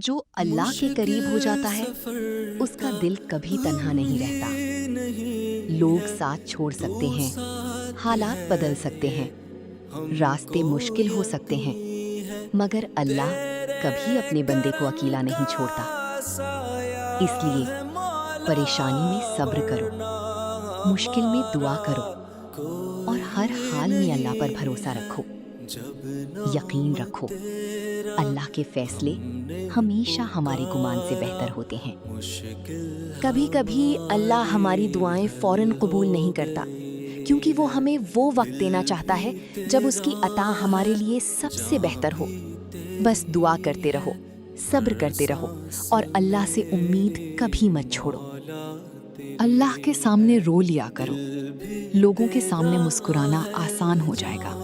جو अल्लाह के करीब हो जाता है उसका दिल कभी तन्हा नहीं रहता। लोग साथ छोड़ सकते हैं, हालात बदल सकते हैं, रास्ते मुश्किल हो सकते हैं, मगर अल्लाह कभी अपने बंदे को अकेला नहीं छोड़ता। इसलिए परेशानी में सब्र करो, मुश्किल में दुआ करो और हर हाल में अल्लाह पर भरोसा रखो। यकीन रखो, अल्लाह के फैसले हमेशा हमारे गुमान से बेहतर होते हैं। कभी कभी अल्लाह हमारी दुआएं फौरन कबूल नहीं करता, क्योंकि वो हमें वो वक्त देना चाहता है जब उसकी अता हमारे लिए सबसे बेहतर हो। बस दुआ करते रहो, सब्र करते रहो और अल्लाह से उम्मीद कभी मत छोड़ो। अल्लाह के सामने रो लिया करो, लोगों के सामने मुस्कुराना आसान हो जाएगा।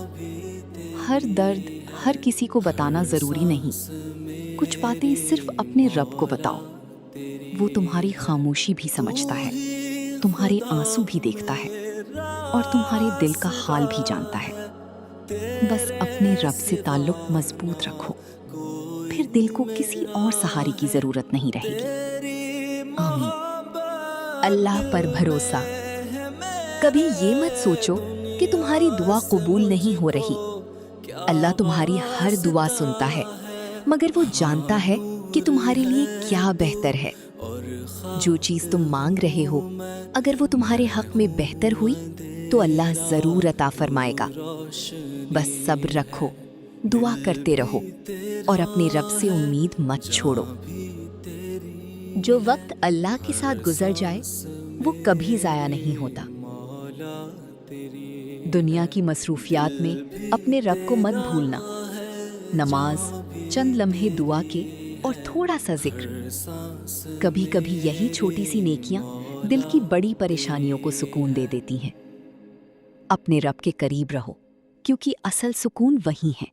हर दर्द हर किसी को बताना जरूरी नहीं, कुछ बातें सिर्फ अपने रब को बताओ। वो तुम्हारी खामोशी भी समझता है, तुम्हारे आंसू भी देखता है और तुम्हारे दिल का हाल भी जानता है। बस अपने रब से ताल्लुक मजबूत रखो, फिर दिल को किसी और सहारे की जरूरत नहीं रहेगी। आमीन। अल्लाह पर भरोसा। कभी ये मत सोचो कि तुम्हारी दुआ कबूल नहीं हो रही। अल्लाह तुम्हारी हर दुआ सुनता है, मगर वो जानता है कि तुम्हारे लिए क्या बेहतर है। जो चीज़ तुम मांग रहे हो, अगर वो तुम्हारे हक में बेहतर हुई तो अल्लाह ज़रूर अता फरमाएगा। बस सब्र रखो, दुआ करते रहो और अपने रब से उम्मीद मत छोड़ो। जो वक्त अल्लाह के साथ गुजर जाए वो कभी ज़ाया नहीं होता। दुनिया की मसरूफियात में अपने रब को मत भूलना। नमाज, चंद लम्हे दुआ के और थोड़ा सा जिक्र, कभी कभी यही छोटी सी नेकियां दिल की बड़ी परेशानियों को सुकून दे देती हैं। अपने रब के करीब रहो, क्योंकि असल सुकून वही है।